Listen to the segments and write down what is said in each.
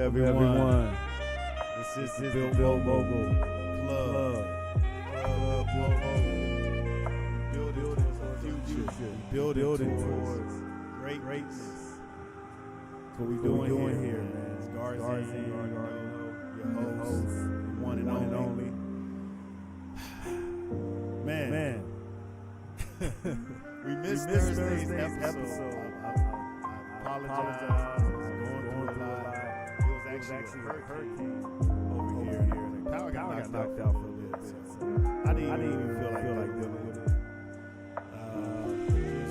everyone. This is the Bill Mogul Club. Building towards greatness. That's what we doing here, man. It's Garzine, your host, one and only. Man. We missed Thursday's episode. I apologize. I was going through a lot. It was actually a hurricane over here. The power got knocked out for a little bit. So I didn't even feel like dealing with it.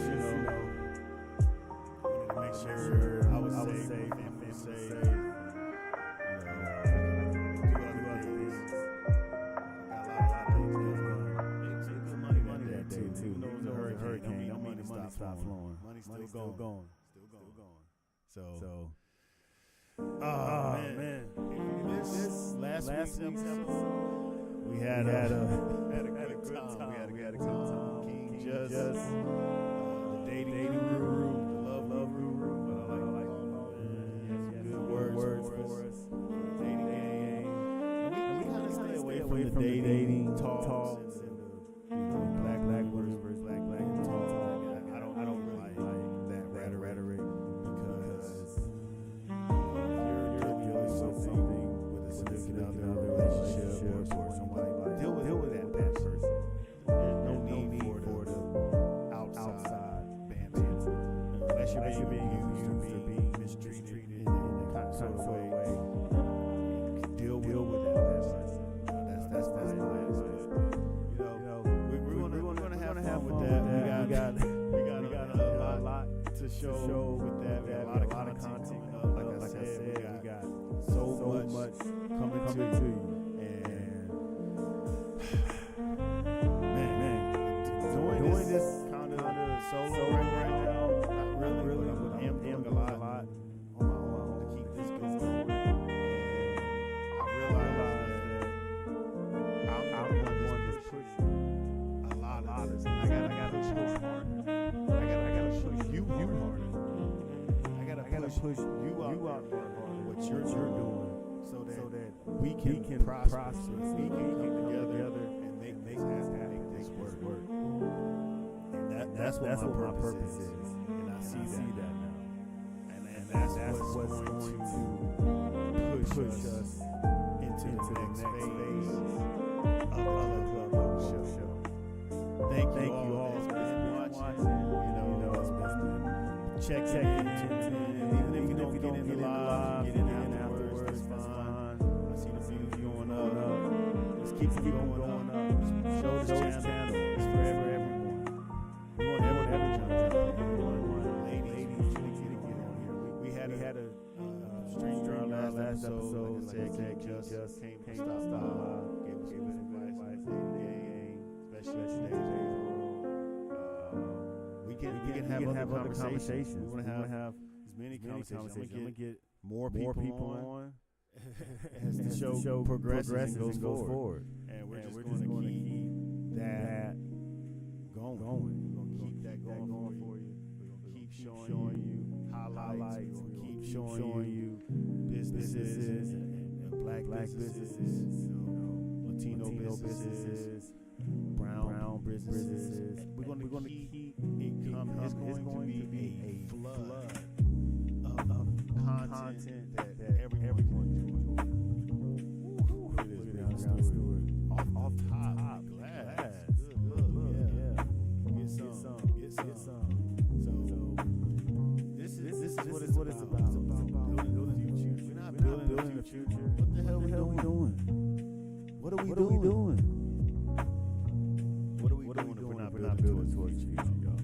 Just, wanted to make sure I was safe, family was safe. Do other things. Got a lot of things going on. Made some good money that day too. Even though it was a hurricane, don't mean the money stop flowing. Money's still going. So. Oh man! This last week's episode, we had a good time. We had a good time. King Just, the dating guru, the love guru. But I like good words for us. Dating game. And we kind of stay away from the dating talks and the black words versus black talks. I don't really like that rhetoric. Something with a significant other relationship or somebody like deal with that person. There's no need for the outside banter unless you're being used or being mistreated in a kind of way. You can deal with that person. That's my understanding. We're gonna have fun with that. We got a lot to show with that. We got a lot of content. Like I said, we got so much coming to you, and man, doing this kind of solo right now, not really, but I am doing a lot on my own to keep this going. And I realize that I'm the one that's pushing a lot of this. I gotta push harder. I gotta push you harder. I gotta push you out there. What you're doing, so that we can prosper, so we can come together and make this work. And that's what my purpose is, and I see that now. And that's what's going to push us into the next phase of the Club show. Thank you all for watching. It's been checking in. Even if you don't get in the live, get in afterwards, that's fine. I see the views going up. Just keep going up. Show this channel. It's for everyone. We want everyone. Ladies, get on here. We had a stranger on our last episode. Said just came stop. Gave us advice. Especially today. We can have other conversations. We want to have as many conversations. I'm going to get more people on as the show progresses and goes forward. And we're just going to keep that going. We're going to keep that going for you. We're going to keep showing you highlights. We're going to keep showing you businesses and black businesses, Latino businesses, brown businesses. We're going to keep it coming. It's going to be a flood of content that everyone enjoys. Off top. Glad. Good. Yeah. Get some. So this is what it's about. It's about building the future. We're not building the future. What the hell are we doing? What are we doing? What are we doing if we're not building towards the future, y'all?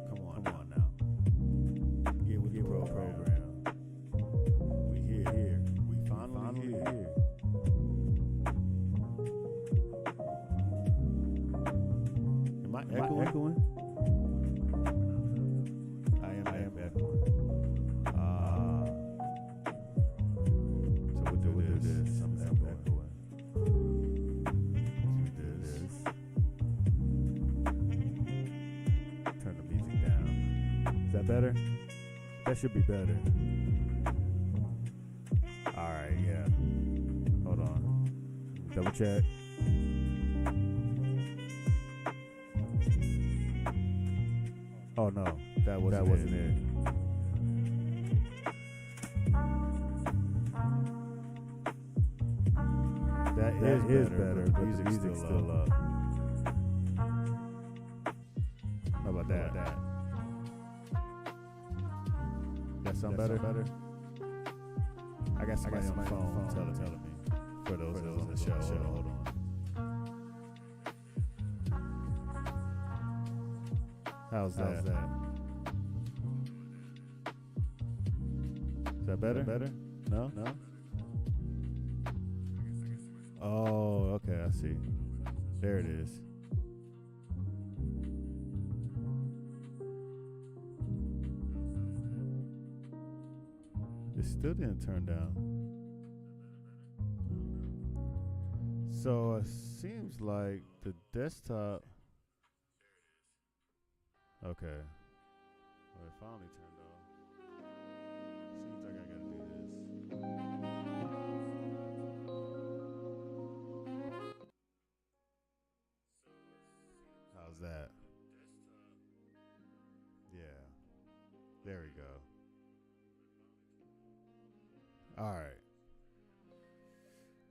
Come on now. Get with the program. We here. We finally here. Am I echoing? I am echoing. So we'll do this. I'm echoing. Do this. Turn the music down. Is that better? That should be better. Double check. Oh no, that wasn't it. That is better. The music's still up. How about that? That sound better? I got somebody on the phone telling me. For those on the show. Hold on. How's that? Is that better? No? Oh, okay, I see. There it is. It still didn't turn down. So it seems like the desktop. Okay. Well, it finally turned off. Seems like I gotta do this. How's that? Yeah. There we go. All right.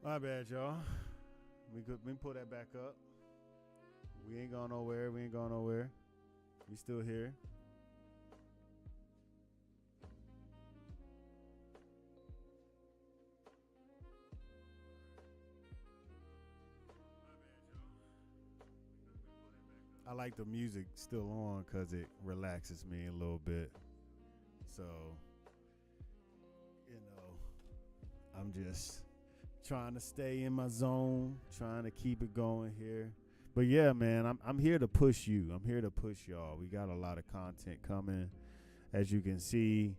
My bad, y'all. We can pull that back up. We ain't going nowhere. We still here. I like the music still on because it relaxes me a little bit. So, I'm just trying to stay in my zone, trying to keep it going here. But yeah, man, I'm here to push you. I'm here to push y'all. We got a lot of content coming. As you can see,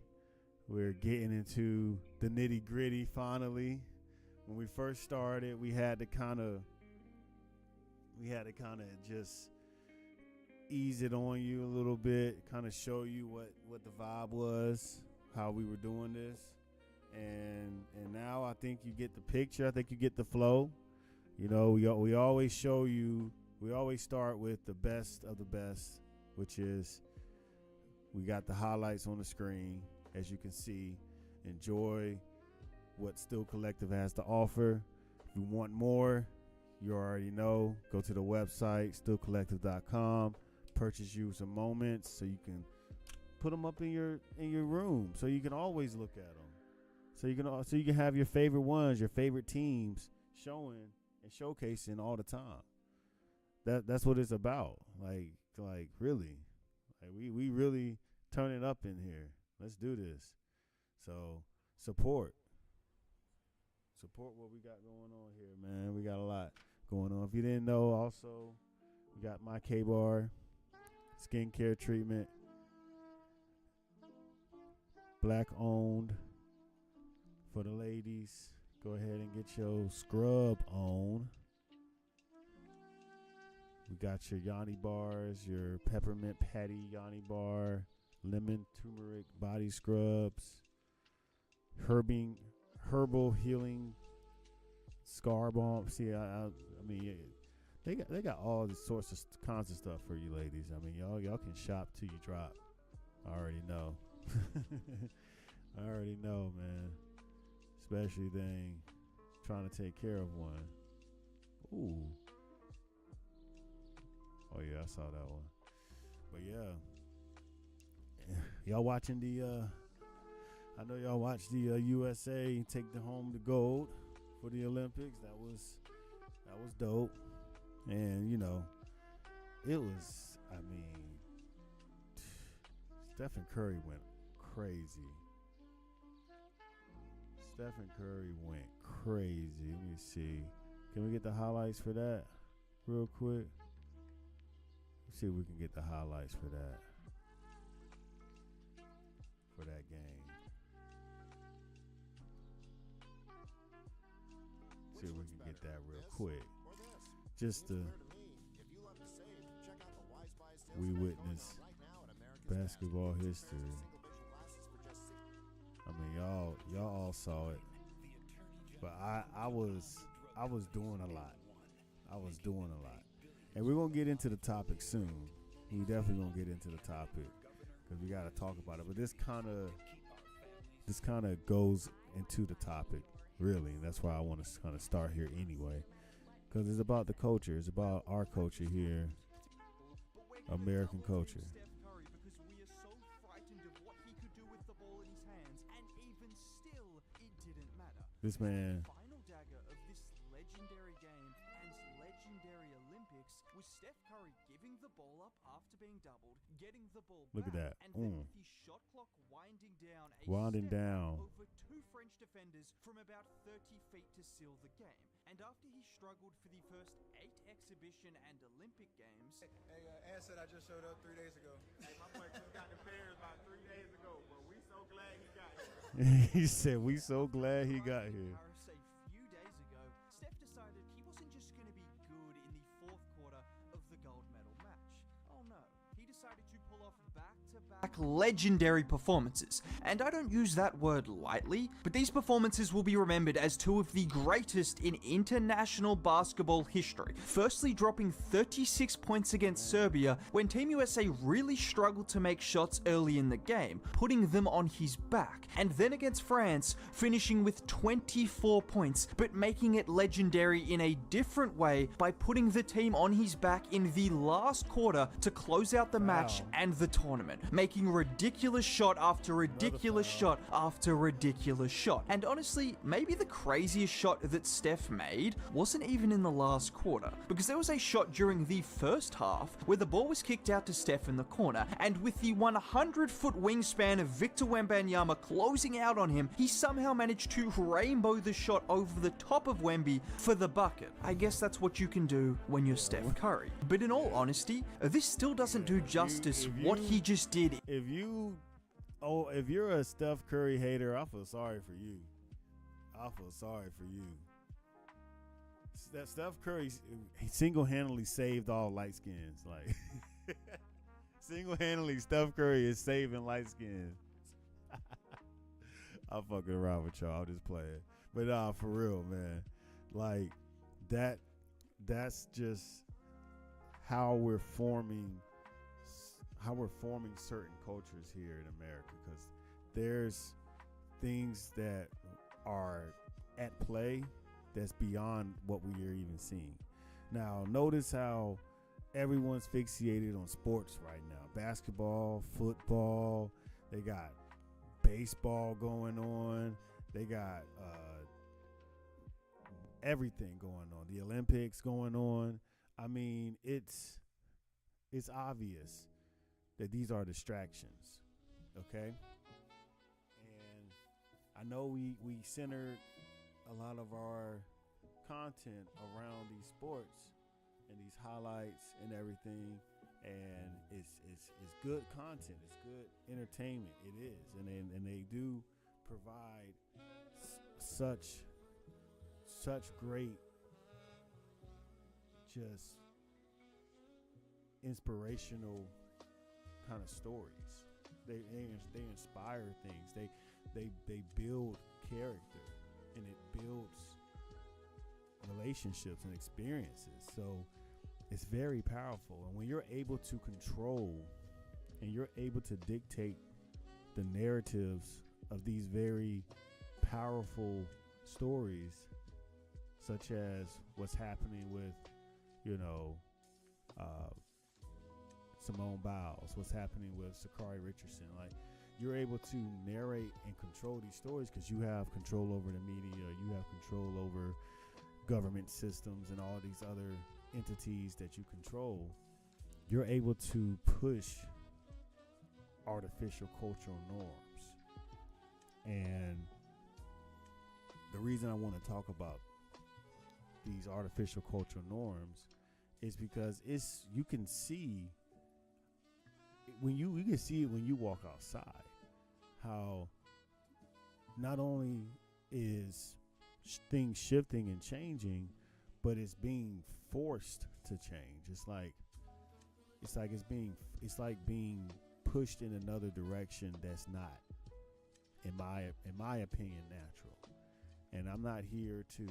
we're getting into the nitty gritty finally. When we first started, we had to kind of just ease it on you a little bit, kind of show you what the vibe was, how we were doing this. And now I think you get the picture. I think you get the flow. We always show you. We always start with the best of the best, which is we got the highlights on the screen, as you can see. Enjoy what Still Collective has to offer. If you want more, you already know. Go to the website, stillcollective.com. Purchase you some moments so you can put them up in your room, so you can always look at them. So you can have your favorite ones, your favorite teams showing and showcasing all the time. That's what it's about. Like really. Like we really turn it up in here. Let's do this. So support what we got going on here, man. We got a lot going on. If you didn't know, also we got my K-Bar skincare treatment, black owned. For the ladies, go ahead and get your scrub on. We got your Yanni bars, your peppermint patty Yanni bar, lemon turmeric body scrubs, herbal healing scar balm. See, I mean, they got all these sorts of kinds of stuff for you ladies. I mean, y'all can shop till you drop. I already know. I already know, man. Especially dang trying to take care of one. Ooh. Oh yeah, I saw that one. But yeah. Y'all watching I know y'all watched the USA take home the gold for the Olympics. That was dope. And it was, I mean, Stephen Curry went crazy. Stephen Curry went crazy. Let me see. Can we get the highlights for that real quick? Let's see if we can get the highlights for that. For that game. See if we can get that real quick. Just to we witness basketball history. I mean, y'all all saw it, but I was I was doing a lot. And we're gonna get into the topic soon. We definitely gonna get into the topic because we gotta talk about it. But this kind of goes into the topic, really. And that's why I want to kind of start here anyway, because it's about the culture. It's about our culture here, American culture. This man. Final dagger of this legendary game and legendary Olympics was Steph Curry giving the ball up after being doubled, getting the ball Look back, at that. and then with his shot clock winding down over two French defenders from about 30 feet to seal the game. And after he struggled for the first 8 exhibition and Olympic games... Hey, Ann said I just showed up 3 days ago. Hey, my boy just got the Bears about 3 days ago, but we so glad he got here. He said, we so glad he got here. A few days ago, Steph decided he wasn't just going to be good in the fourth quarter of the gold medal match. Oh no. He decided to pull off back-to-back legendary performances. And I don't use that word lightly, but these performances will be remembered as two of the greatest in international basketball history. Firstly, dropping 36 points against Serbia when Team USA really struggled to make shots early in the game, putting them on his back. And then against France, finishing with 24 points, but making it legendary in a different way by putting the team on his back in the last quarter to close out the match and the tournament, making ridiculous shot after ridiculous shot after ridiculous shot. And honestly, maybe the craziest shot that Steph made wasn't even in the last quarter, because there was a shot during the first half where the ball was kicked out to Steph in the corner, and with the 100-foot wingspan of Victor Wembanyama closing out on him, he somehow managed to rainbow the shot over the top of Wemby for the bucket. I guess that's what you can do when you're Steph Curry. But in all honesty, this still doesn't do justice what he just did. If you're a Steph Curry hater, I feel sorry for you. Steph Curry, he single-handedly saved all light skins. Like, single-handedly, Steph Curry is saving light skins. I'm fucking around with y'all. I'm just playing. But for real, man. Like, that's just how we're forming certain cultures here in America, because there's things that are at play that's beyond what we are even seeing. Now, notice how everyone's fixated on sports right now. Basketball, football, they got baseball going on, they got everything going on, the Olympics going on. I mean, it's obvious that these are distractions, okay? And I know we center a lot of our content around these sports and these highlights and everything, and it's good content, it's good entertainment, it is, and they do provide such great, just inspirational kind of stories. They inspire things. They build character, and it builds relationships and experiences. So it's very powerful. And when you're able to control and you're able to dictate the narratives of these very powerful stories, such as what's happening with, Simone Biles, what's happening with Sakari Richardson. Like, you're able to narrate and control these stories because you have control over the media, you have control over government systems and all these other entities that you control. You're able to push artificial cultural norms. And the reason I want to talk about these artificial cultural norms is because you can see when you can see it when you walk outside, how not only is things shifting and changing, but it's being forced to change. It's like being pushed in another direction that's not, in my opinion, natural. And I'm not here to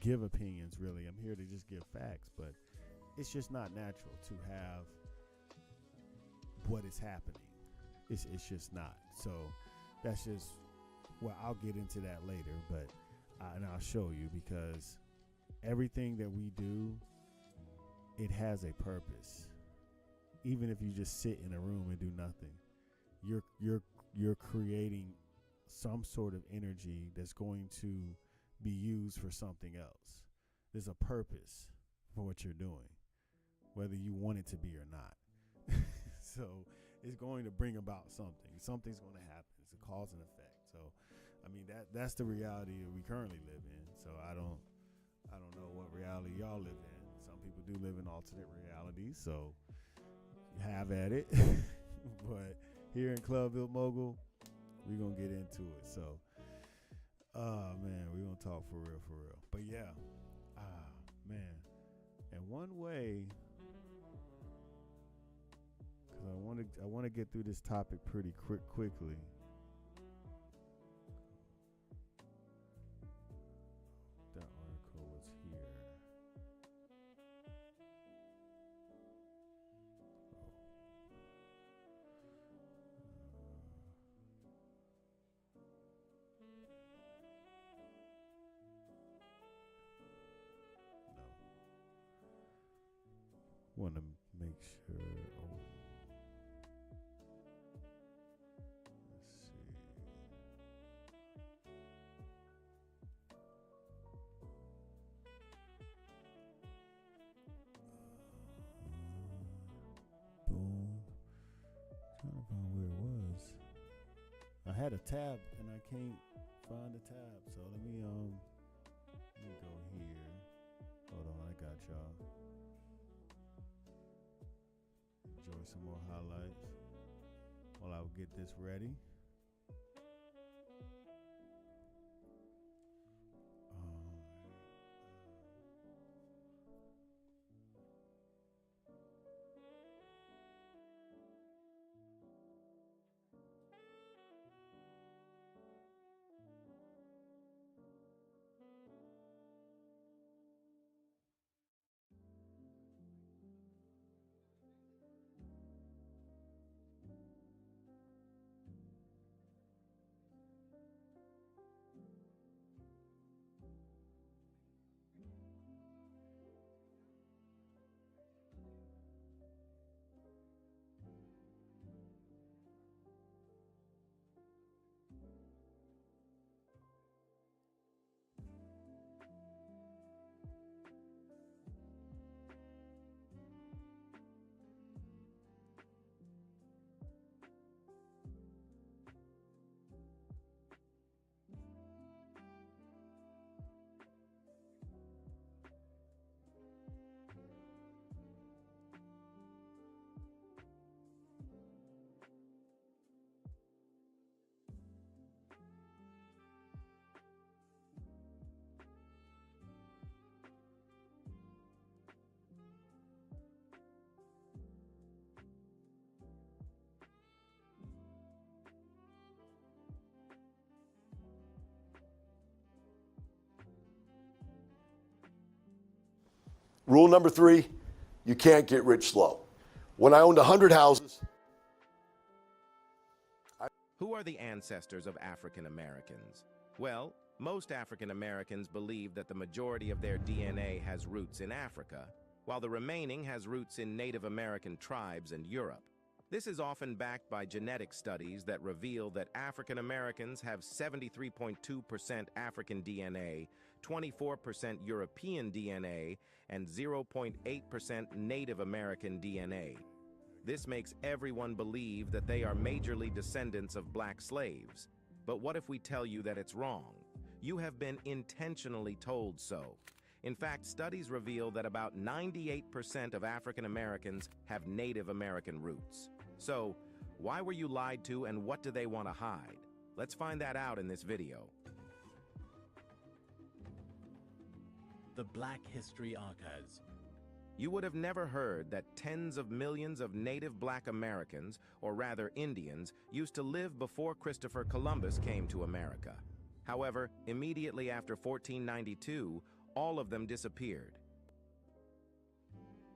give opinions, really. I'm here to just give facts, but it's just not natural to have what is happening. It's just not. So that's just, well, I'll get into that later, but and I'll show you, because everything that we do, it has a purpose. Even if you just sit in a room and do nothing, you're creating some sort of energy that's going to be used for something else. There's a purpose for what you're doing, whether you want it to be or not. So it's going to bring about something. Something's going to happen. It's a cause and effect. So, I mean, that's the reality that we currently live in. So I don't know what reality y'all live in. Some people do live in alternate realities, so have at it. But here in Club Built Mogul, we're going to get into it. So, man, we're going to talk for real. But yeah, man. And one way, because I want to get through this topic pretty quickly. That article was here. Want to make sure. Oh. Let's see. Boom. Trying to find where it was. I had a tab and I can't find the tab. So let me go here. Hold on, I got y'all. Enjoy some more highlights while I will get this ready. Rule number 3, you can't get rich slow. When I owned 100 houses. Who are the ancestors of African Americans? Well, most African Americans believe that the majority of their DNA has roots in Africa, while the remaining has roots in Native American tribes and Europe. This is often backed by genetic studies that reveal that African Americans have 73.2% African DNA, 24% European DNA, and 0.8% Native American DNA. This makes everyone believe that they are majorly descendants of black slaves. But what if we tell you that it's wrong? You have been intentionally told so. In fact, studies reveal that about 98% of African Americans have Native American roots. So, why were you lied to and what do they want to hide? Let's find that out in this video. The Black History Archives. You would have never heard that tens of millions of native black Americans, or rather Indians, used to live before Christopher Columbus came to America. However, immediately after 1492, all of them disappeared. Here it is. Hold on.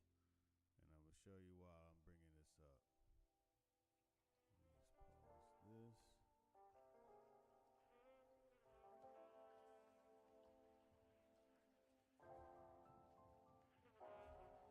And I'm going to show you why I'm bringing this up. Let's pause this.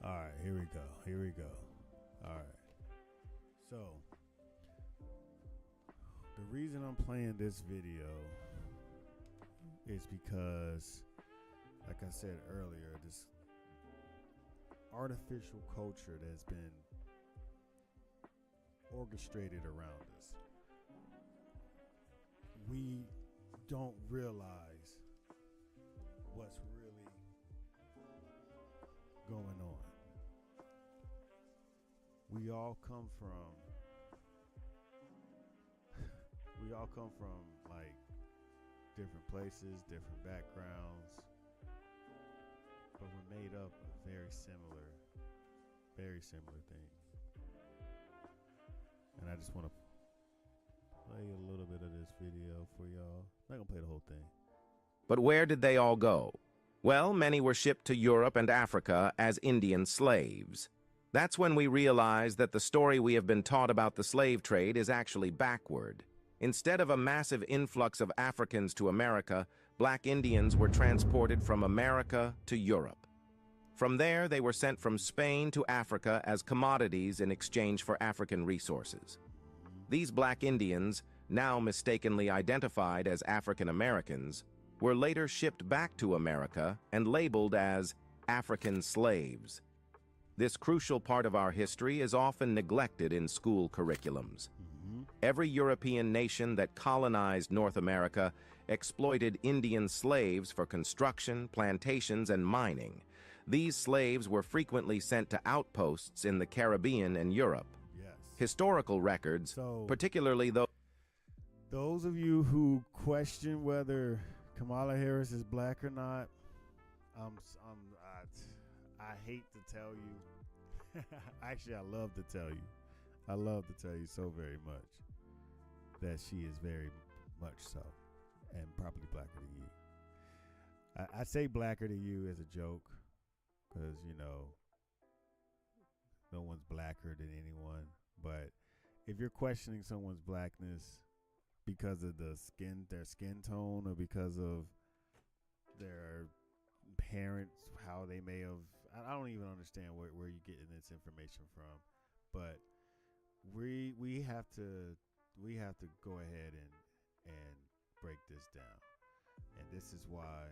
All right, here we go. Here we go. All right. So, the reason I'm playing this video is because, like I said earlier, this artificial culture that's been orchestrated around us, we don't realize what's really going on. We all come from like different places, different backgrounds, but we're made up of very similar things. And I just want to play a little bit of this video for y'all. I'm not gonna play the whole thing. But where did they all go? Well, many were shipped to Europe and Africa as Indian slaves. That's when we realized that the story we have been taught about the slave trade is actually backward. Instead of a massive influx of Africans to America, black Indians were transported from America to Europe. From there, they were sent from Spain to Africa as commodities in exchange for African resources. These black Indians, now mistakenly identified as African Americans, were later shipped back to America and labeled as African slaves. This crucial part of our history is often neglected in school curriculums. Every European nation that colonized North America exploited Indian slaves for construction, plantations, and mining. These slaves were frequently sent to outposts in the Caribbean and Europe. Yes. Historical records, particularly those of you who question whether Kamala Harris is black or not, I hate to tell you. Actually, I love to tell you. I love to tell you so very much that she is very much so, and probably blacker than you. I say blacker than you as a joke, because, you know, no one's blacker than anyone. But if you're questioning someone's blackness because of their skin tone, or because of their parents, how they may have, I don't even understand where you're getting this information from, but we have to go ahead and break this down, and this is why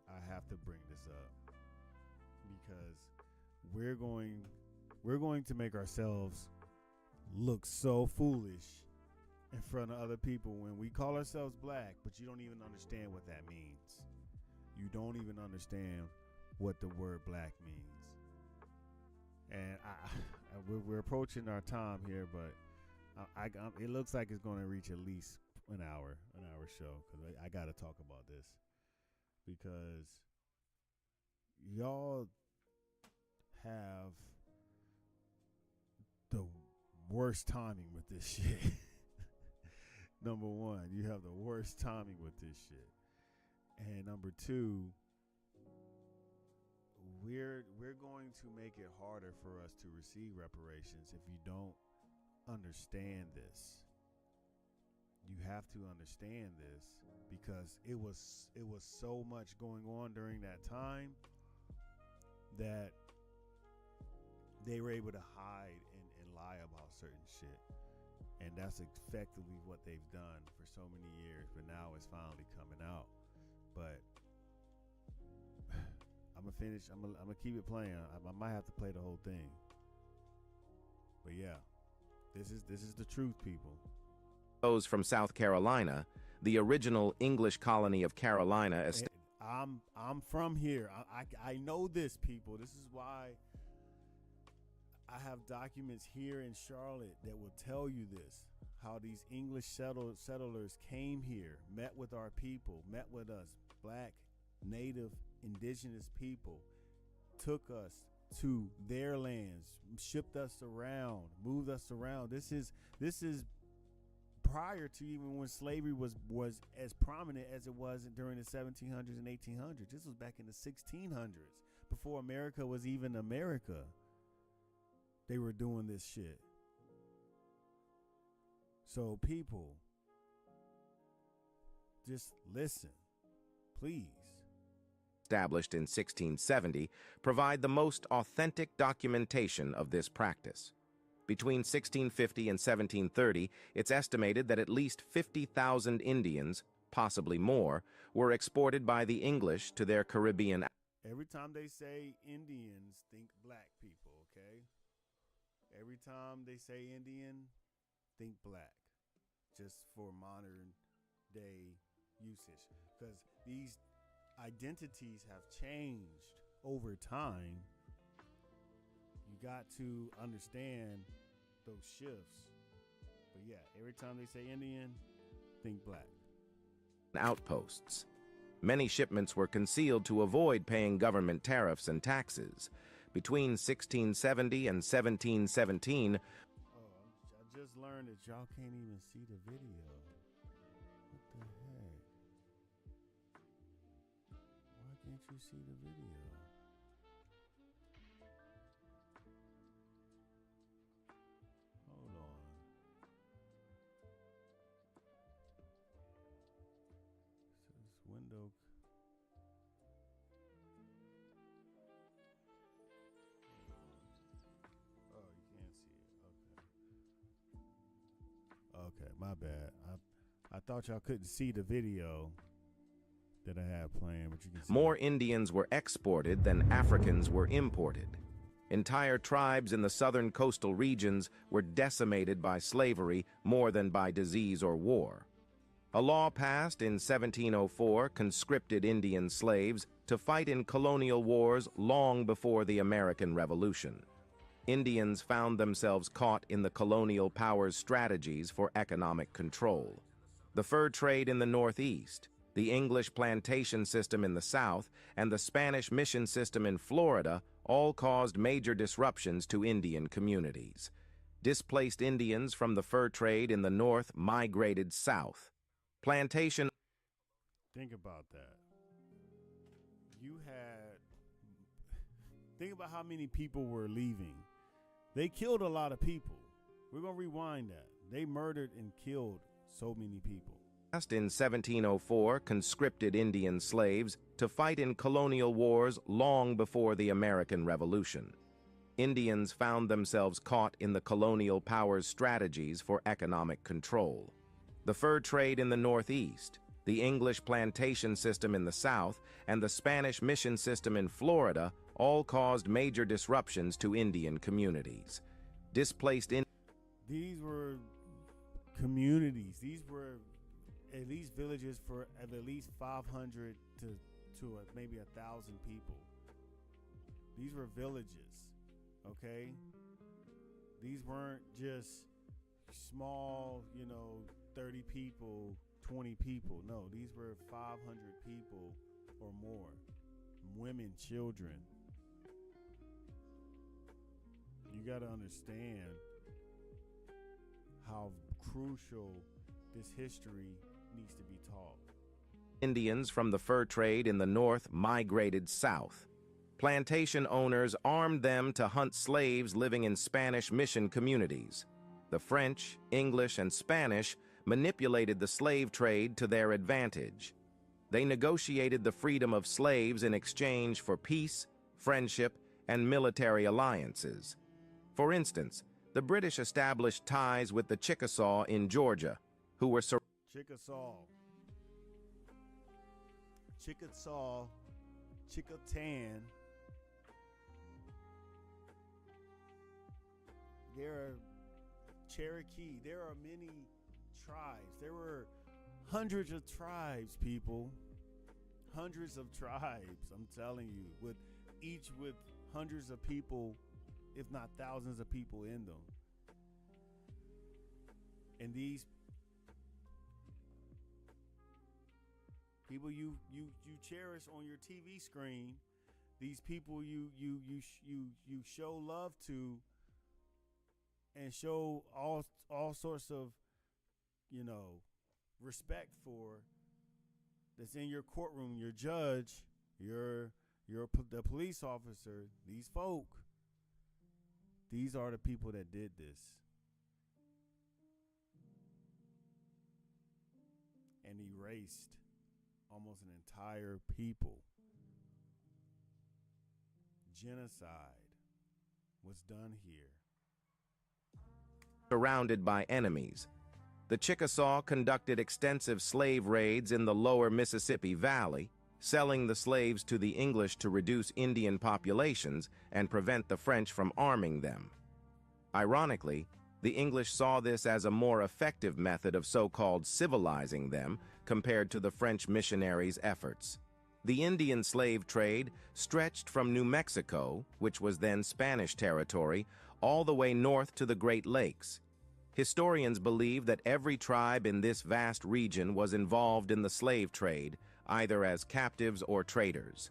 I have to bring this up, because we're going to make ourselves look so foolish in front of other people when we call ourselves black, but you don't even understand what that means. You don't even understand what the word black means. And we're approaching our time here, but it looks like it's going to reach at least an hour show, because I got to talk about this, because y'all have the worst timing with this shit. Number one, you have the worst timing with this shit. And number two, we're going to make it harder for us to receive reparations if you don't understand this. You have to understand this, because it was so much going on during that time that they were able to hide and lie about certain shit. And that's effectively what they've done for so many years, but now it's finally coming out. But I'm gonna finish. I'm gonna keep it playing. I might have to play the whole thing. But yeah, this is the truth, people. those from South Carolina, the original English colony of Carolina. I'm from here. I know this, people. This is why I have documents here in Charlotte that will tell you this. How these English settlers came here, met with our people, met with us, black, native, indigenous people, took us to their lands, shipped us around, moved us around. This is prior to even when slavery was as prominent as it was during the 1700s and 1800s. This was back in the 1600s, before America was even America. They were doing this shit. So people, just listen, please. Established in 1670, provide the most authentic documentation of this practice. Between 1650 and 1730, it's estimated that at least 50,000 Indians, possibly more, were exported by the English to their Caribbean. Every time they say Indians, think black people, okay? Every time they say Indian, think black, just for modern day usage, because these identities have changed over time. You got to understand those shifts. But yeah, every time they say Indian, think black. Outposts. Many shipments were concealed to avoid paying government tariffs and taxes. Between 1670 and 1717, I just learned that y'all can't even see the video. What the heck? Why can't you see the video? Hold on. It says window. Oh, you can't see it. Okay. Okay, my bad. I thought y'all couldn't see the video that I had playing, but you can see more Indians were exported than Africans were imported. Entire tribes in the southern coastal regions were decimated by slavery more than by disease or war. A law passed in 1704 conscripted Indian slaves to fight in colonial wars long before the American Revolution. Indians found themselves caught in the colonial powers' strategies for economic control. The fur trade in the Northeast, the English plantation system in the South, and the Spanish mission system in Florida all caused major disruptions to Indian communities. Displaced Indians from the fur trade in the North migrated south. Plantation. Think about that. Think about how many people were leaving. They killed a lot of people. We're going to rewind that. They murdered and killed so many people. In 1704, conscripted Indian slaves to fight in colonial wars long before the American Revolution. Indians found themselves caught in the colonial powers' strategies for economic control. The fur trade in the Northeast, the English plantation system in the South, and the Spanish mission system in Florida all caused major disruptions to Indian communities. Displaced in These were communities. These were at least villages for at least 500 to maybe 1,000 people. These were villages, okay? These weren't just small, 30 people, 20 people. No, these were 500 people or more. Women, children. You got to understand how crucial this history needs to be taught. Indians from the fur trade in the North migrated south. Plantation owners armed them to hunt slaves living in Spanish mission communities. The French, English, and Spanish manipulated the slave trade to their advantage. They negotiated the freedom of slaves in exchange for peace, friendship, and military alliances. For instance, the British established ties with the Chickasaw in Georgia, who were Chickasaw, Chickatan. There are Cherokee. There are many tribes. There were hundreds of tribes, people. Hundreds of tribes, I'm telling you, with hundreds of people, if not thousands of people in them. And these people you cherish on your TV screen, these people you show love to and show all sorts of, respect for, that's in your courtroom, your judge, the police officer, these folk. These are the people that did this. And erased almost an entire people. Genocide was done here. Surrounded by enemies, the Chickasaw conducted extensive slave raids in the lower Mississippi Valley, selling the slaves to the English to reduce Indian populations and prevent the French from arming them. Ironically, the English saw this as a more effective method of so-called civilizing them compared to the French missionaries' efforts. The Indian slave trade stretched from New Mexico, which was then Spanish territory, all the way north to the Great Lakes. Historians believe that every tribe in this vast region was involved in the slave trade, either as captives or traders.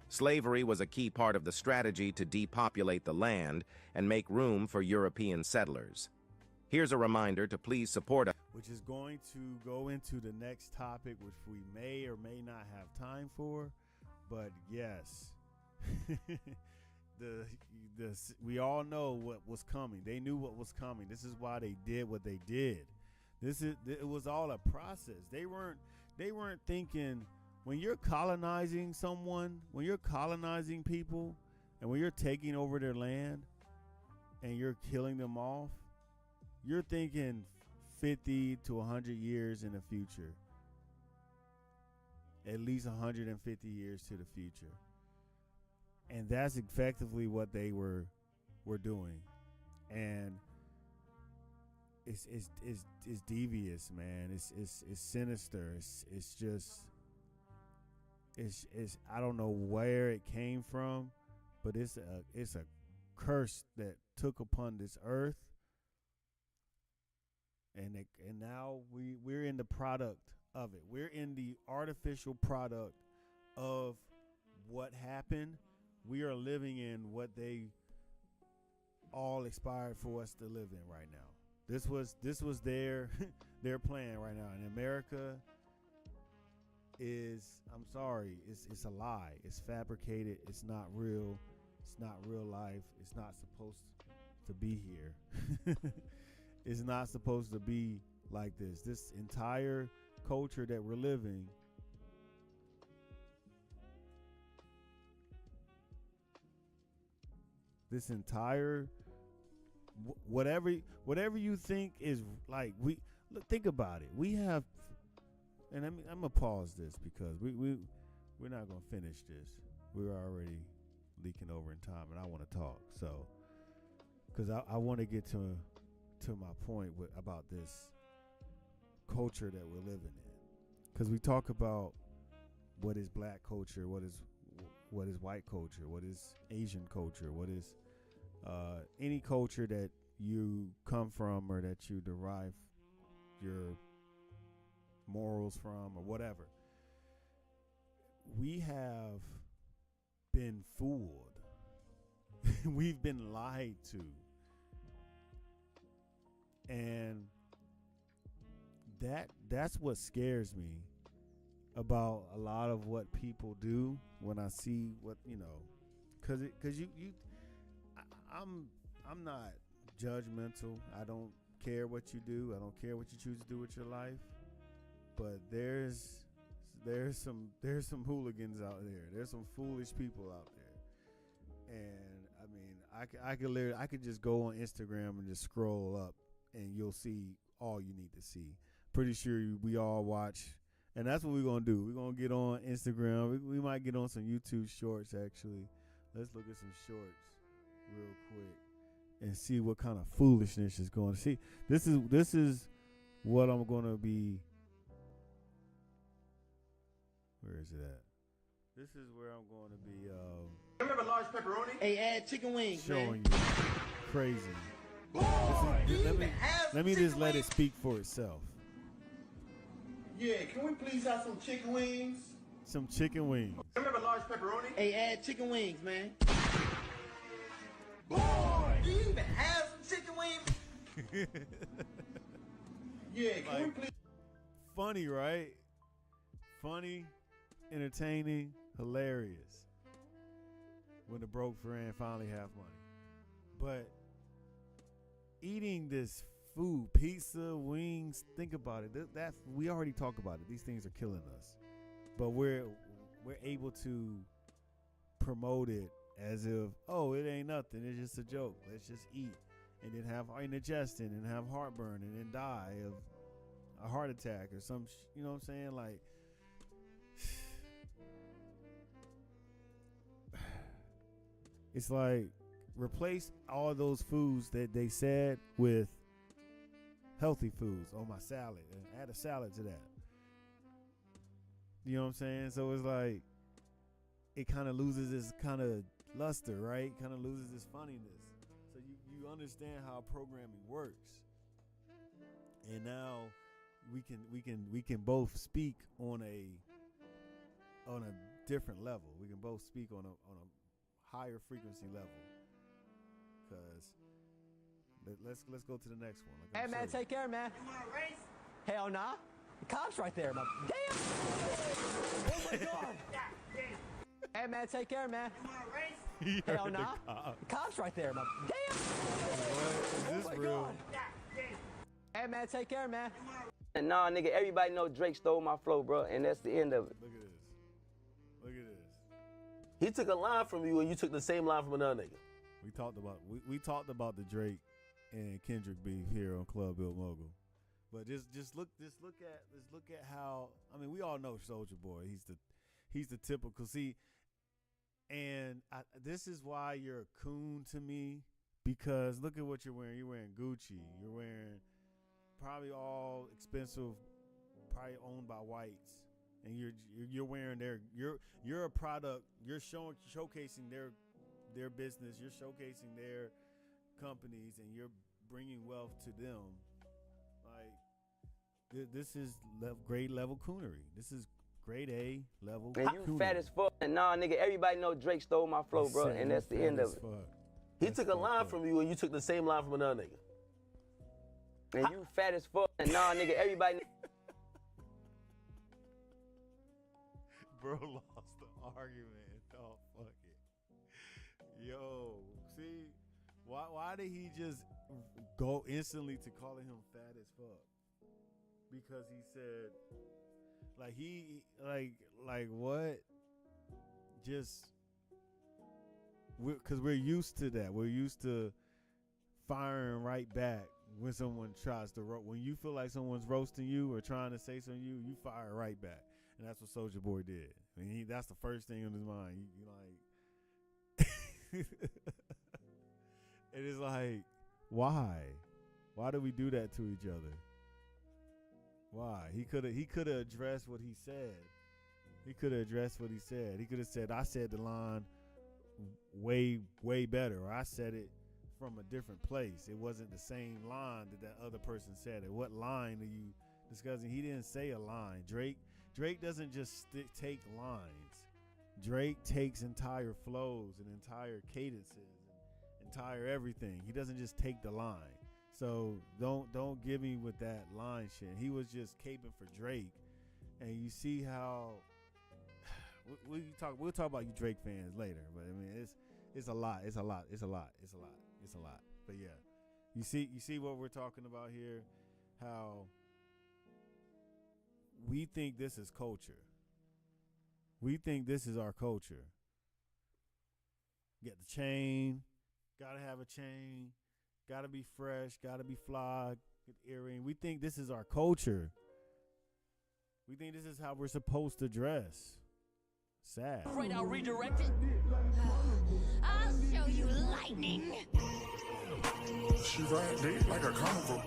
Slavery was a key part of the strategy to depopulate the land and make room for European settlers. Here's a reminder to please support us. Which is going to go into the next topic, which we may or may not have time for. But yes, we all know what was coming. They knew what was coming. This is why they did what they did. It was all a process. They weren't thinking, when you're colonizing someone, when you're colonizing people, and when you're taking over their land and you're killing them off, you're thinking 50 to 100 years in the future. At least 150 years to the future. And that's effectively what they were doing. And it's devious, man. It's sinister. It's just I don't know where it came from, but it's a curse that took upon this earth. And now we're in the product of it. We're in the artificial product of what happened. We are living in what they all expired for us to live in right now. This was their plan right now. And America is, I'm sorry, it's a lie. It's fabricated. It's not real. It's not real life. It's not supposed to be here. It's not supposed to be like this. This entire culture that we're living this entire whatever you think is like, think about it. We have, and I'm gonna pause this because we're not gonna finish this. We're already leaking over in time, and I want to talk. So, because I want to get to my point about this culture that we're living in, because we talk about what is black culture, what is white culture, what is Asian culture, what is any culture that you come from or that you derive your morals from or whatever. We have been fooled. We've been lied to. And that's what scares me about a lot of what people do when I see what, cause I'm not judgmental. I don't care what you do. I don't care what you choose to do with your life. But there's some hooligans out there. There's some foolish people out there. And I mean, I could just go on Instagram and just scroll up and you'll see all you need to see. Pretty sure we all watch, and that's what we're going to do. We're going to get on Instagram. We might get on some YouTube shorts, actually. Let's look at some shorts real quick and see what kind of foolishness is going to see. This is what I'm going to be Where is it at? This is where I'm going to be Remember large pepperoni? Hey, add chicken wings, showing man. you crazy. Let me just let it speak for itself. Yeah, can we please have some chicken wings? Some chicken wings. Remember large pepperoni? Hey, add chicken wings, man. Boy, do you even have some chicken wings? Yeah, can we Like- please? Funny, right? Funny, entertaining, hilarious. When the broke friend finally have money. But eating this food, pizza, wings, think about it. That's we already talked about it. These things are killing us. But we're able to promote it as if, oh, it ain't nothing. It's just a joke. Let's just eat. And then have indigestion and have heartburn and then die of a heart attack or some, you know what I'm saying? Like, it's like replace all those foods that they said with healthy foods on my salad and add a salad to that. You know what I'm saying? So it's like it kind of loses its kind of luster, right? Kind of loses its funniness. So you understand how programming works. And now we can both speak on a different level. We can both speak on a higher frequency level. Cause let's go to the next one. Like Hey, man, take care, man. Hell nah. The cop's right there, man. Damn! Oh, my God. Hey, man, take care, man. Hell nah. The cop's right there, man. Damn! What? Is this real? God. Hey, man, take care, man. And nah, nigga, everybody know Drake stole my flow, bro, and that's the end of it. Look at this. Look at this. He took a line from you, and you took the same line from another nigga. We talked about the Drake and Kendrick beef here on Club Bill Mogul. But just look at how, I mean, we all know Soulja Boy. He's the typical. See, and this is why you're a coon to me, because look at what you're wearing. You're wearing Gucci. You're wearing probably all expensive, probably owned by whites, and you're wearing you're a product. You're showcasing their business. You're showcasing their companies, and you're bringing wealth to them. Like this is grade level coonery. This is grade A level. And you fat as fuck. And nah, nigga, everybody know Drake stole my flow, bro, and that's the end of it. He took a line from you, and you took the same line from another nigga. And you fat as fuck. And nah, nigga, everybody. Bro lost the argument. Oh, fuck it. Yo, see, why did he just go instantly to calling him fat as fuck? Because he said, like what? Just, because we're used to that. We're used to firing right back when someone tries to when you feel like someone's roasting you or trying to say something to you, you fire right back. And that's what Soulja Boy did. I mean, that's the first thing on his mind. You like, it is like, why? Why do we do that to each other? Why? He could have addressed what he said. He could have addressed what he said. He could have said, I said the line way, way better, or I said it from a different place. It wasn't the same line that other person said it. What line are you discussing? He didn't say a line. Drake doesn't just take lines. Drake takes entire flows and entire cadences and entire everything. He doesn't just take the line. So don't give me with that line shit. He was just caping for Drake, and you see how we'll talk about you Drake fans later. But I mean, it's a lot. But yeah, you see what we're talking about here. How we think this is culture. We think this is our culture. Get the chain. Gotta have a chain. Gotta be fresh. Gotta be fly. Get the earring. We think this is our culture. We think this is how we're supposed to dress. Sad. Right, I'll redirect it. I'll show you lightning. She's right there like a carnival.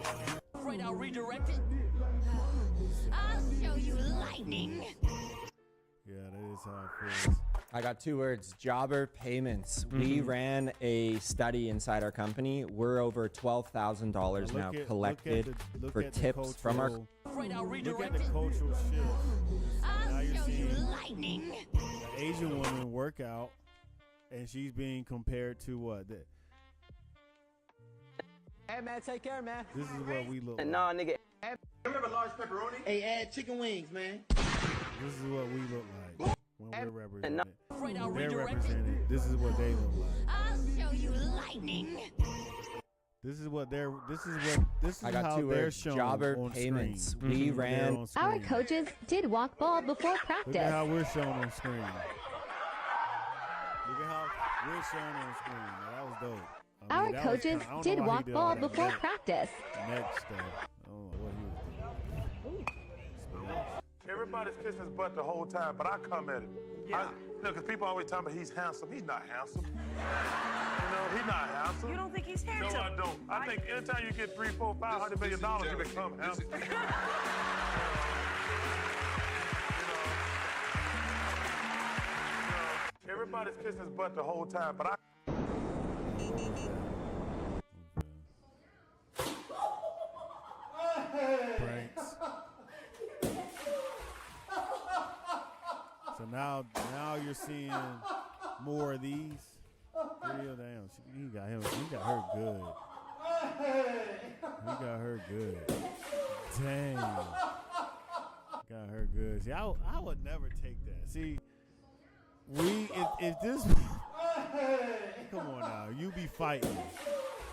Right, I'll redirect it. I'll show you lightning. Yeah, that is how it feels. I got 2 words: jobber payments. We ran a study inside our company. We're over $12,000 now collected for tips from our. Look at the cultural shift. Now you're seeing lightning. an Asian woman work out, and she's being compared to what? Hey man, take care, man. This is what we look like. Nah, nigga. Remember large pepperoni? Hey, add chicken wings, man. This is what we look like when we're represented. When they're represented, this is what they look like. I'll show you lightning. This is what they're. This is I got how 2 they're words: shown jobber on payments. screen. We They're ran. on screen. Our coaches did walk ball before practice. Look at how we're shown on screen. Look at how we're shown on screen. Now, that was dope. I Our mean, that was coaches I don't did know why he walk did ball all that before neck- practice. neck stuff. I don't know what he was doing. Everybody's kissing his butt the whole time, but I come at it. Yeah. Because people always tell me he's handsome. He's not handsome. He's not handsome. You don't think he's handsome? No, I don't. I think anytime you get $300, $400, $500 million, you become handsome. Everybody's kissing his butt the whole time, but I. Pranks. So now you're seeing more of these. Real damn. He got him. He got her good. He got her good. Dang. Got her good. See, I would never take that. See, if this. Come on now. You be fighting.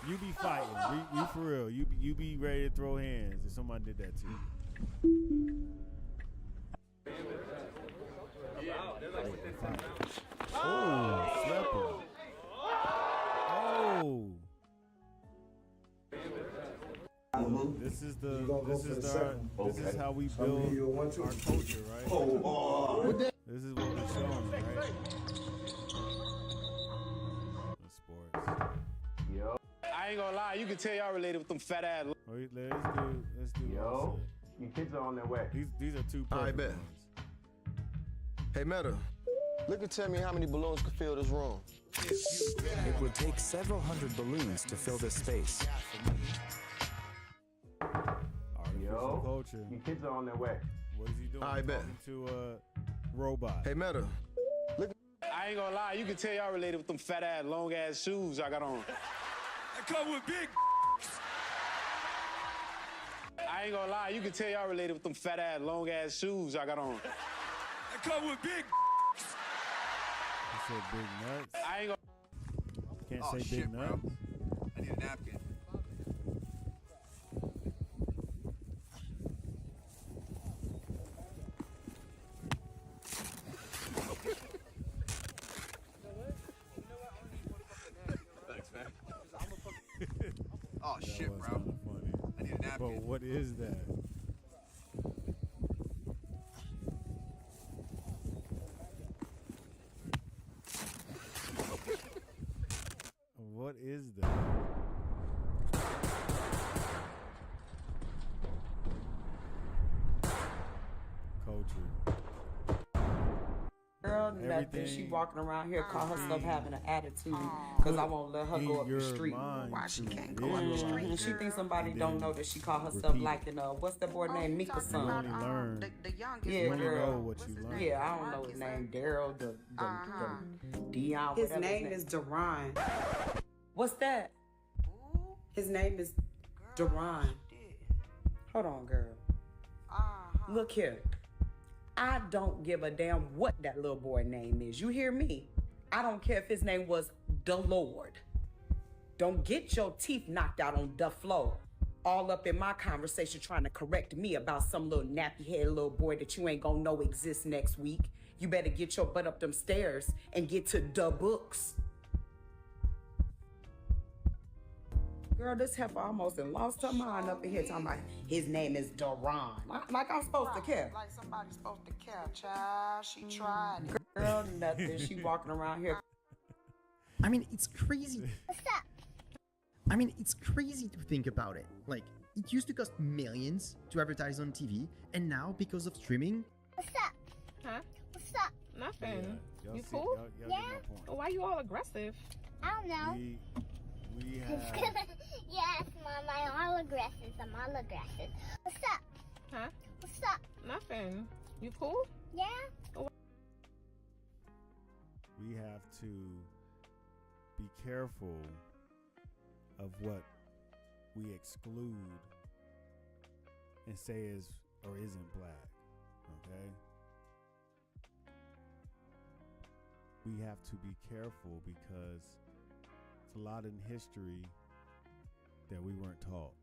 You be fighting. We for real. You be ready to throw hands if somebody did that to you. Oh, slapper. Oh. This is how we build our culture, right? This is what we're showing, right? Sports. Yo. I ain't gonna lie, you can tell y'all related with them fat ass. Let's do. Yo, your kids are on their way. These are 2 I perfect bet. ones. Hey, Meta, look and tell me how many balloons could fill this room. It would take several hundred balloons to fill this space. Artificial culture. Your kids are on their way. What is he doing? I bet. Talking to a robot. Hey, Meta, look. I ain't gonna lie, you can tell y'all related with them fat ass, long ass shoes I got on. I come with big. I ain't gonna lie, you can tell y'all related with them fat ass, long ass shoes I got on. I come with big. He said big nuts. I ain't gonna. Can't Oh, say shit, big bro. nuts. I need a napkin. Thanks, man. Oh That shit, was bro. kinda funny. I need a napkin. But what is that? What is that? Culture. Girl, nothing. She walking around here, call herself having an attitude because I won't let her go up the street. Why she can't go up the street? She thinks somebody don't know that she call herself liking what's that boy named Mika son? You only learn. Yeah, you only girl. know what you learn. Yeah, I don't know his name. Daryl, the Dion. His name is Deron. What's that? His name is Deron. Hold on, girl. Look here. I don't give a damn what that little boy name is. You hear me? I don't care if his name was the Lord. Don't get your teeth knocked out on the floor. All up in my conversation trying to correct me about some little nappy-headed little boy that you ain't gonna know exists next week. You better get your butt up them stairs and get to the books. Girl, this heifer almost done lost her mind up in here talking about his name is Deron. Like I'm supposed to care. Like somebody's supposed to care, child. She tried. Girl, nothing. She walking around here. I mean, it's crazy. What's up? I mean, it's crazy to think about it. Like, it used to cost millions to advertise on TV, and now, because of streaming... What's up? Huh? What's up? Nothing. Y'all You see- cool? y'all get Yeah. my point. Well, why you all aggressive? I don't know. We have. Yes, Mom, I'm all aggressive. I'm all aggressive. What's up? Huh? What's up? Nothing. You cool? Yeah? We have to be careful of what we exclude and say is or isn't black. Okay? We have to be careful because it's a lot in history that we weren't taught.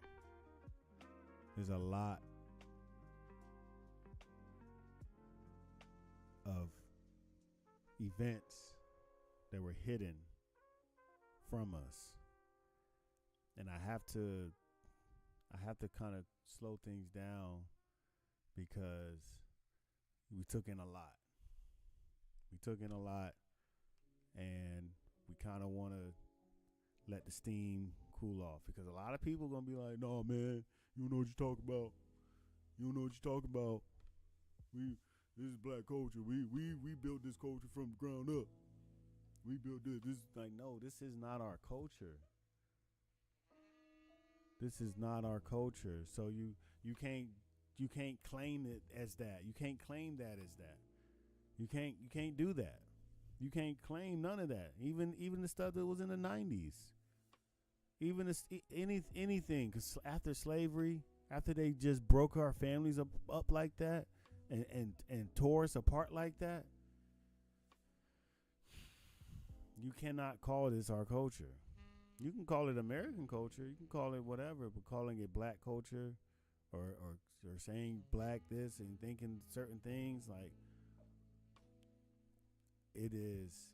There's a lot of events that were hidden from us. And I have to kind of slow things down because we took in a lot. We took in a lot, and we kind of want to let the steam cool off because a lot of people going to be like, "No, man, you don't know what you're talking about. You don't know what you're talking about. This is black culture. We built this culture from the ground up. We built this. This is like, no, this is not our culture. This is not our culture. So you can't claim it as that. You can't claim that as that. You can't do that. You can't claim none of that. Even the stuff that was in the 90s. Even anything, because after slavery, after they just broke our families up like that and tore us apart like that, you cannot call this our culture. You can call it American culture. You can call it whatever, but calling it black culture or saying black this and thinking certain things, like, it is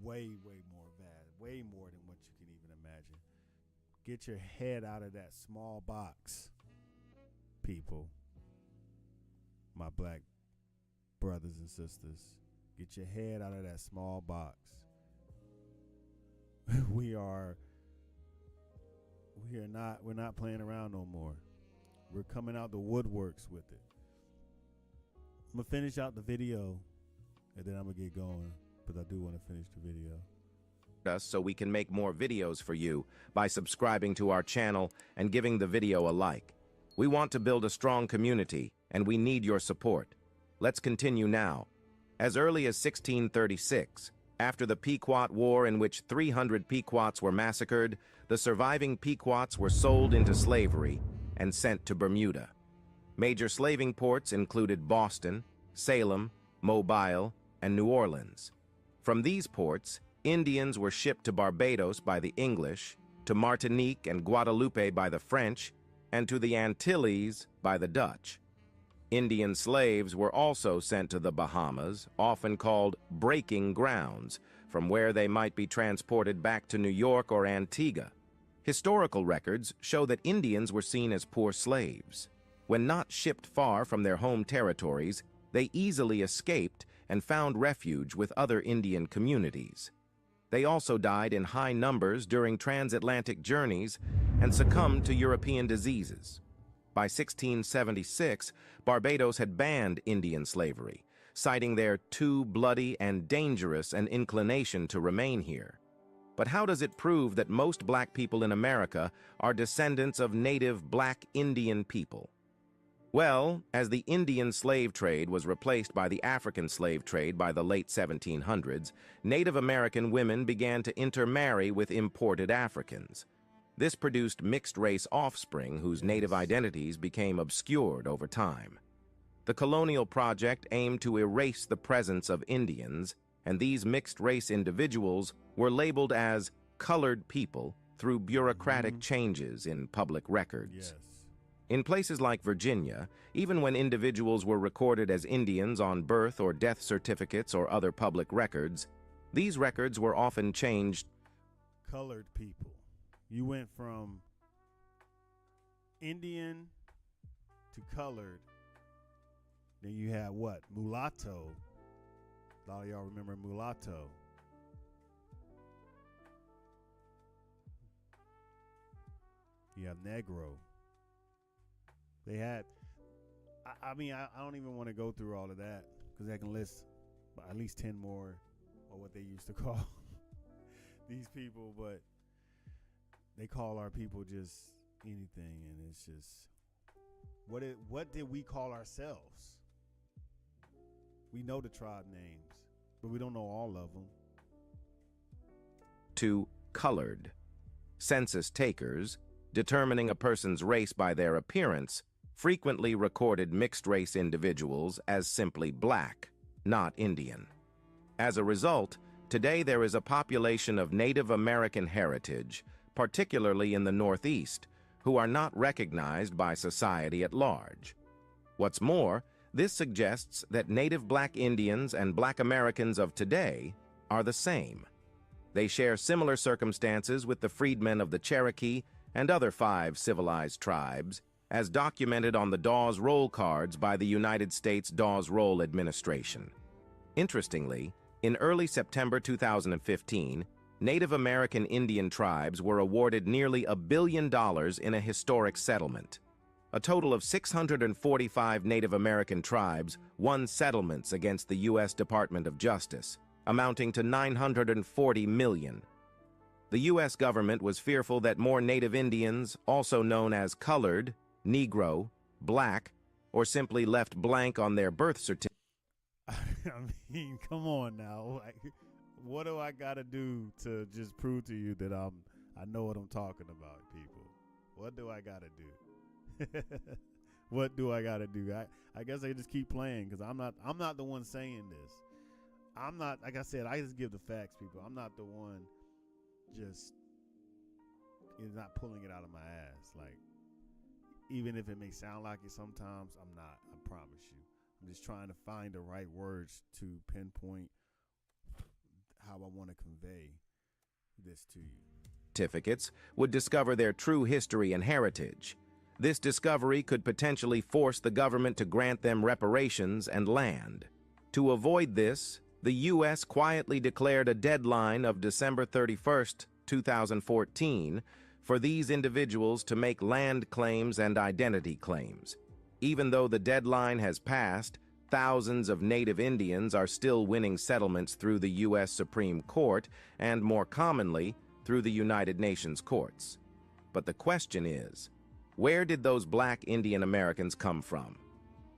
way more vast, way more than what you can even imagine. Get your head out of that small box, people. My black brothers and sisters, get your head out of that small box. We're not playing around no more. We're coming out the woodworks with it. I'm gonna finish out the video and then I'm gonna get going, but I do want to finish the video. Us so we can make more videos for you by subscribing to our channel and giving the video a like. We want to build a strong community and we need your support. Let's continue now. As early as 1636, after the Pequot War in which 300 Pequots were massacred, the surviving Pequots were sold into slavery and sent to Bermuda. Major slaving ports included Boston, Salem, Mobile, and New Orleans. From these ports, Indians were shipped to Barbados by the English, to Martinique and Guadeloupe by the French, and to the Antilles by the Dutch. Indian slaves were also sent to the Bahamas, often called breaking grounds, from where they might be transported back to New York or Antigua. Historical records show that Indians were seen as poor slaves. When not shipped far from their home territories, they easily escaped and found refuge with other Indian communities. They also died in high numbers during transatlantic journeys and succumbed to European diseases. By 1676, Barbados had banned Indian slavery, citing their too bloody and dangerous an inclination to remain here. But how does it prove that most black people in America are descendants of native black Indian people? Well, as the Indian slave trade was replaced by the African slave trade by the late 1700s, Native American women began to intermarry with imported Africans. This produced mixed-race offspring whose native identities became obscured over time. The colonial project aimed to erase the presence of Indians, and these mixed-race individuals were labeled as colored people through bureaucratic changes in public records. In places like Virginia, even when individuals were recorded as Indians on birth or death certificates or other public records, these records were often changed. Colored people. You went from Indian to colored. Then you had what? Mulatto. A lot of y'all remember mulatto. You have Negro. They had, I mean, I don't even want to go through all of that because I can list at least 10 more of what they used to call these people, but they call our people just anything, and it's just what did we call ourselves? We know the tribe names, but we don't know all of them. To colored. Census takers, determining a person's race by their appearance, frequently recorded mixed-race individuals as simply black, not Indian. As a result, today there is a population of Native American heritage, particularly in the Northeast, who are not recognized by society at large. What's more, this suggests that Native Black Indians and Black Americans of today are the same. They share similar circumstances with the freedmen of the Cherokee and other 5 civilized tribes, as documented on the Dawes Roll cards by the United States Dawes Roll Administration. Interestingly, in early September 2015, Native American Indian tribes were awarded nearly $1 billion in a historic settlement. A total of 645 Native American tribes won settlements against the U.S. Department of Justice, amounting to $940 million. The U.S. government was fearful that more Native Indians, also known as colored, Negro, black, or simply left blank on their birth certificate. I mean, come on now. Like, what do I gotta do to just prove to you that I know what I'm talking about, people? What do I gotta do? What do I gotta do? I guess I just keep playing, because I'm not the one saying this. I'm not, like I said, I just give the facts, people. I'm not the one just is not pulling it out of my ass. Like, even if it may sound like it sometimes, I'm not. I promise you. I'm just trying to find the right words to pinpoint how I want to convey this to you. Certificates would discover their true history and heritage. This discovery could potentially force the government to grant them reparations and land. To avoid this, the U.S. quietly declared a deadline of December 31st, 2014, for these individuals to make land claims and identity claims. Even though the deadline has passed, thousands of Native Indians are still winning settlements through the U.S. Supreme Court and, more commonly, through the United Nations courts. But the question is, where did those Black Indian Americans come from?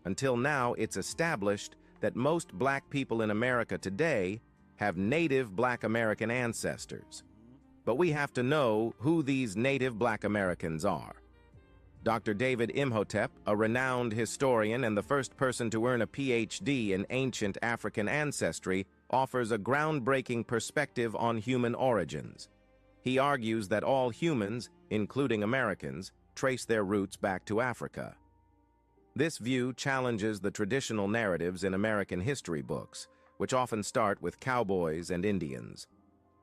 Until now, it's established that most Black people in America today have Native Black American ancestors. But we have to know who these Native Black Americans are. Dr. David Imhotep, a renowned historian and the first person to earn a PhD in ancient African ancestry, offers a groundbreaking perspective on human origins. He argues that all humans, including Americans, trace their roots back to Africa. This view challenges the traditional narratives in American history books, which often start with cowboys and Indians.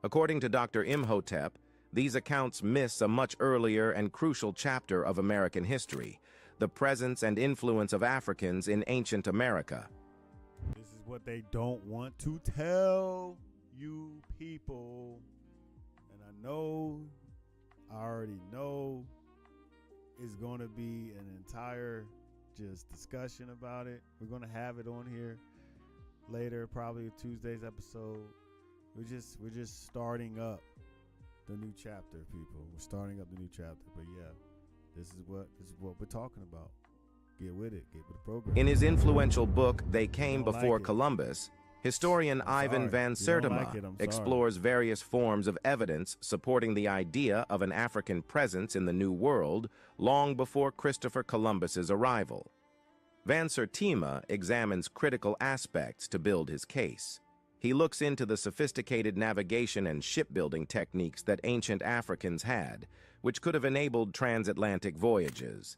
According to Dr. Imhotep, these accounts miss a much earlier and crucial chapter of American history, the presence and influence of Africans in ancient America. This is what they don't want to tell you people. And I already know it's going to be an entire just discussion about it. We're going to have it on here later, probably Tuesday's episode. We're just starting up the new chapter, people. We're starting up the new chapter. But yeah, this is what we're talking about. Get with it. Get with the program. In his influential book, They Came Before Columbus, historian Ivan Van Sertima explores various forms of evidence supporting the idea of an African presence in the New World long before Christopher Columbus's arrival. Van Sertima examines critical aspects to build his case. He looks into the sophisticated navigation and shipbuilding techniques that ancient Africans had, which could have enabled transatlantic voyages.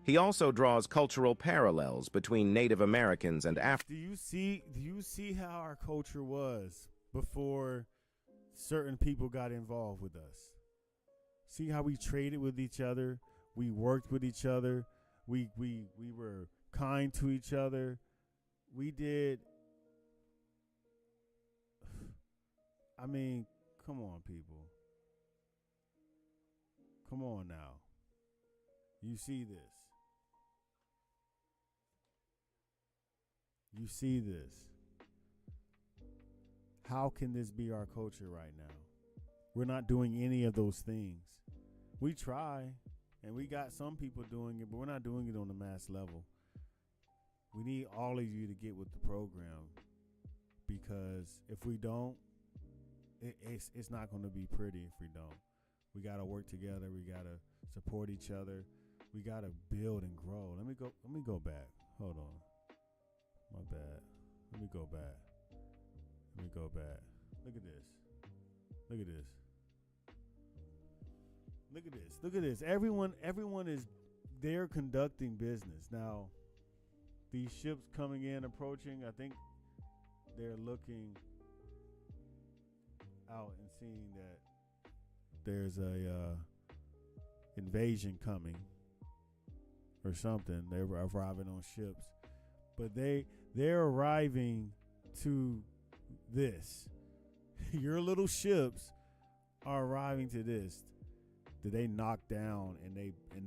He also draws cultural parallels between Native Americans and Africans. Do you see how our culture was before certain people got involved with us? See how we traded with each other, we worked with each other, we were kind to each other. We did. I mean, come on, people. Come on now. You see this. You see this. How can this be our culture right now? We're not doing any of those things. We try, and we got some people doing it, but we're not doing it on the mass level. We need all of you to get with the program, because if we don't, it's not going to be pretty if we don't. We got to work together. We got to support each other. We got to build and grow. Let me go back. Hold on. My bad. Let me go back. Look at this. Look at this. Everyone is there conducting business. Now, these ships coming in, approaching, I think they're looking out and seeing that there's a invasion coming or something. They're arriving on ships, but they're arriving to this. Your little ships are arriving to this that they knocked down and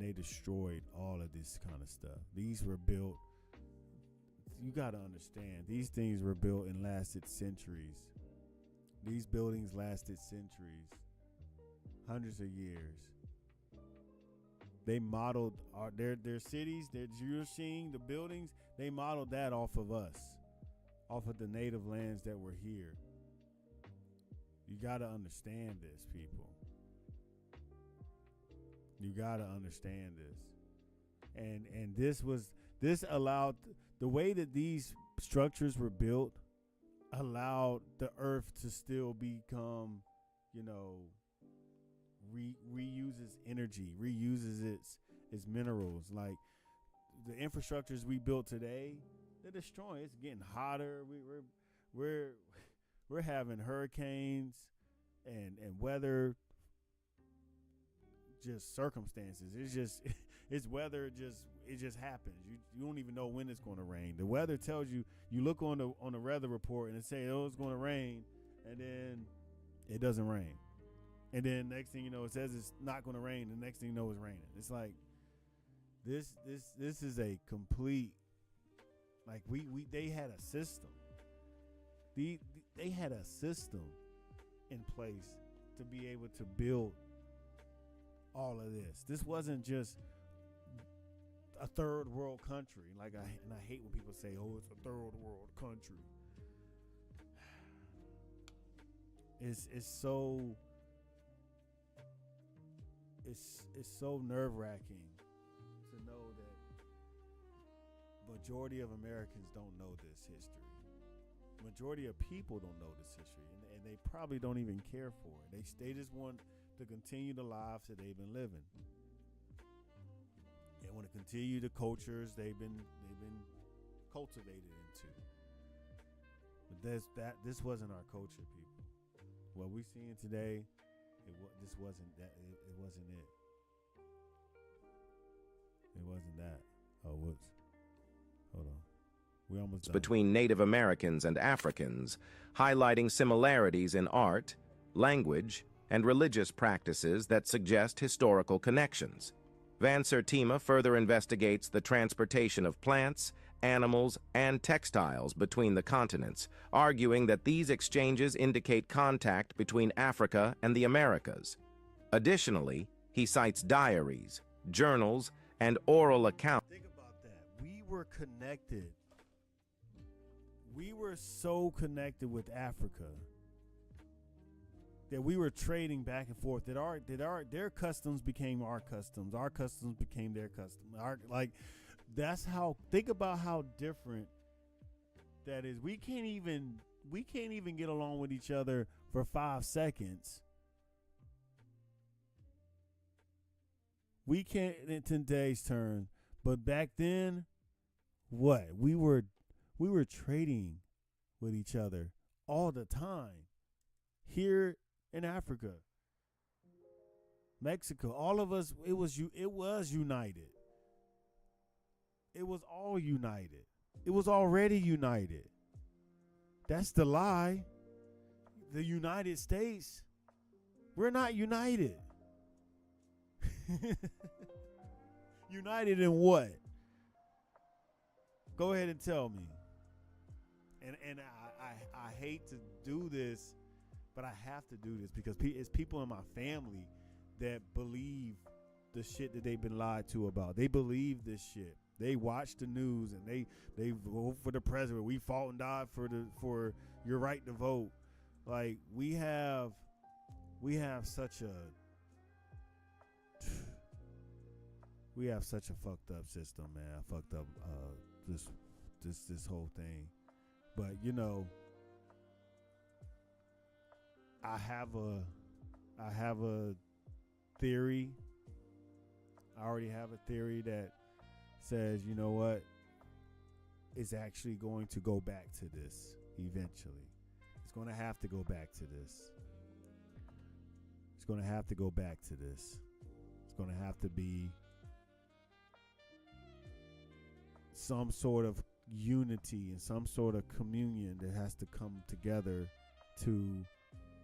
they destroyed all of this kind of stuff. These were built. You got to understand, these things were built and lasted centuries. These buildings lasted centuries, hundreds of years. They modeled their cities that you're seeing, the buildings, they modeled that off of us, off of the native lands that were here. You got to understand this, people. You got to understand this. And this allowed, the way that these structures were built allowed the earth to still become, reuses energy, reuses its minerals. Like the infrastructures we built today, they're destroying. It's getting hotter. We're having hurricanes and weather, just circumstances. It's weather. It just happens. You don't even know when it's going to rain. The weather tells you. You look on the weather report and it says, oh, it's going to rain, and then it doesn't rain. And then next thing you know, it says it's not going to rain. The next thing you know, it's raining. It's like this is a complete, like they had a system. They had a system in place to be able to build all of this. This wasn't just a third world country. I hate when people say, "Oh, it's a third world country." It's so nerve-wracking to know that majority of Americans don't know this history. Majority of people don't know this history, and they probably don't even care for it. They just want to continue the lives that they've been living. They want to continue the cultures they've been cultivated into. But this wasn't our culture, people. What we're seeing today, this wasn't that. It wasn't it. It wasn't that. Oh, whoops. Hold on. We almost done. Between Native Americans and Africans, highlighting similarities in art, language, and religious practices that suggest historical connections. Van Sertima further investigates the transportation of plants, animals, and textiles between the continents, arguing that these exchanges indicate contact between Africa and the Americas. Additionally, he cites diaries, journals, and oral accounts. Think about that. We were connected. We were so connected with Africa that we were trading back and forth. Their customs became our customs. Our customs became their customs. That's how. Think about how different that is. We can't even get along with each other for 5 seconds. We can't in today's term, but back then, what we were trading with each other all the time. Here in Africa, Mexico, all of us, it was united. It was all united. It was already united. That's the lie. The United States, we're not united. United in what? Go ahead and tell me. And I hate to do this, but I have to do this because it's people in my family that believe the shit that they've been lied to about. They believe this shit. They watch the news and they vote for the president. We fought and died for your right to vote. Like we have such a fucked up system, man. Fucked up this whole thing. But you know, I have a theory. I already have a theory that says, you know what, it's actually going to go back to this eventually. It's going to have to go back to this. It's going to have to go back to this. It's going to have to be some sort of unity and some sort of communion that has to come together to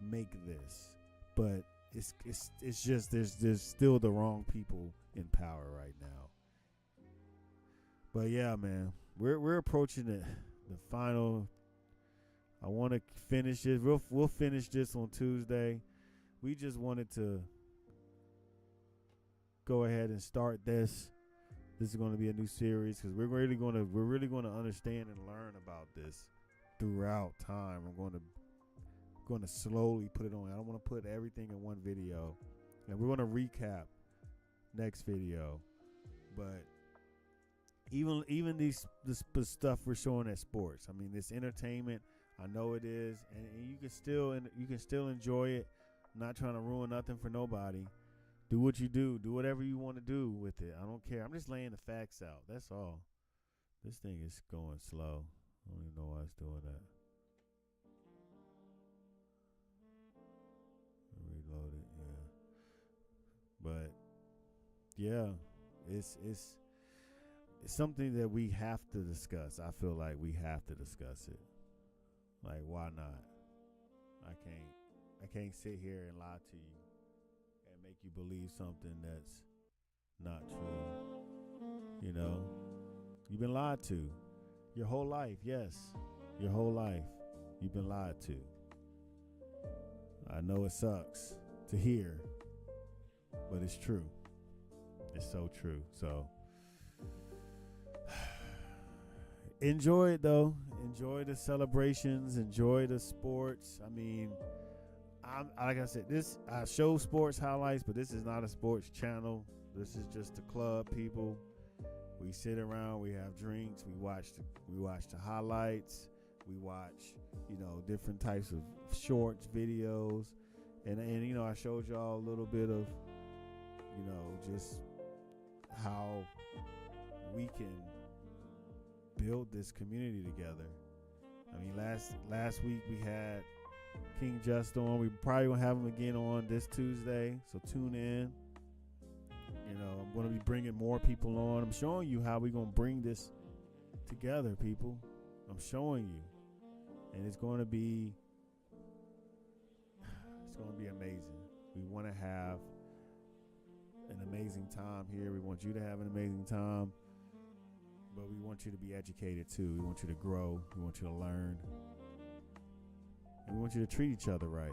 make this. But it's just there's still the wrong people in power right now. But yeah, man, we're approaching the final. I want to finish it. We'll finish this on Tuesday. We just wanted to go ahead and start this. This is going to be a new series because we're really going to understand and learn about this throughout time. I'm going to slowly put it on. I don't want to put everything in one video, and we're going to recap next video. But even this stuff we're showing at sports, I mean, this entertainment, I know it is, and you can still enjoy it. I'm not trying to ruin nothing for nobody. Do what you do. Do whatever you want to do with it. I don't care. I'm just laying the facts out. That's all. This thing is going slow. I don't even know why it's doing that. Reload it, yeah. But yeah, it's something that we have to discuss. I feel like we have to discuss it. Like, why not? I can't sit here and lie to you and make you believe something that's not true. You know, you've been lied to your whole life. Yes, your whole life you've been lied to. I know it sucks to hear, but it's true. It's so true. So enjoy it though. Enjoy the celebrations. Enjoy the sports. I mean, like I said, I show sports highlights, but this is not a sports channel. This is just a club, people. We sit around, we have drinks, we watch the highlights, we watch, different types of shorts, videos, and I showed y'all a little bit of, just how we can build this community together. I mean, last week we had King Just on. We probably gonna have him again on this Tuesday, so tune in. I'm gonna be bringing more people on. I'm showing you how we're gonna bring this together, people. I'm showing you, and it's gonna be amazing. We want to have an amazing time here. We want you to have an amazing time, but we want you to be educated too. We want you to grow. We want you to learn. And we want you to treat each other right.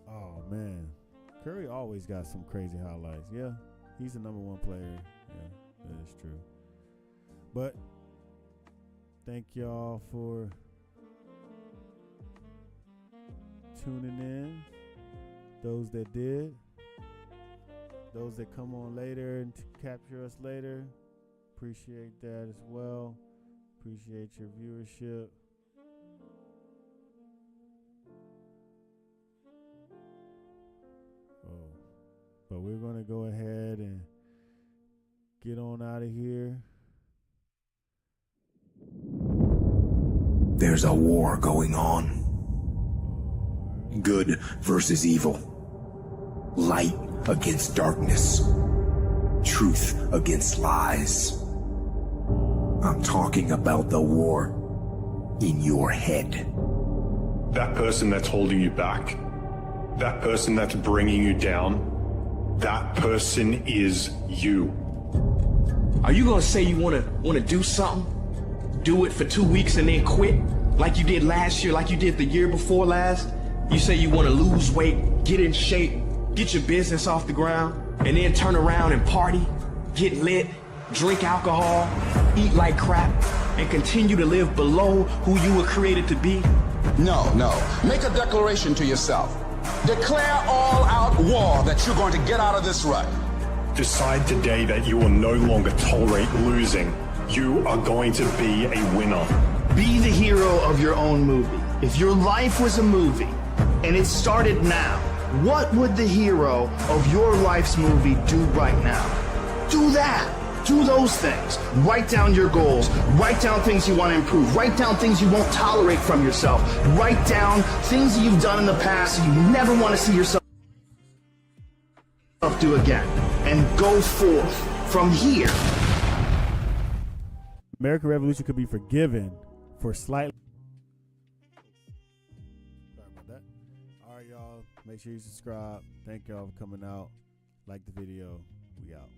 Oh, man. Curry always got some crazy highlights. Yeah, he's the number one player. Yeah, that is true. But thank y'all for tuning in. Those that did. Those that come on later and capture us later. Appreciate that as well. Appreciate your viewership. But we're going to go ahead and get on out of here. There's a war going on. Good versus evil. Light against darkness. Truth against lies. I'm talking about the war in your head. That person that's holding you back, that person that's bringing you down, that person is you. Are you gonna say you wanna do something? Do it for 2 weeks and then quit? Like you did last year, like you did the year before last? You say you wanna lose weight, get in shape, get your business off the ground, and then turn around and party, get lit, drink alcohol, eat like crap, and continue to live below who you were created to be? No. Make a declaration to yourself. Declare all-out war that you're going to get out of this rut. Decide today that you will no longer tolerate losing. You are going to be a winner. Be the hero of your own movie. If your life was a movie and it started now, what would the hero of your life's movie do right now? Do that. Do those things. Write down your goals. Write down things you want to improve. Write down things you won't tolerate from yourself. Write down things that you've done in the past that you never want to see yourself do again. And go forth from here. American Revolution could be forgiven for slightly. Sorry about that. All right, y'all. Make sure you subscribe. Thank y'all for coming out. Like the video. We out.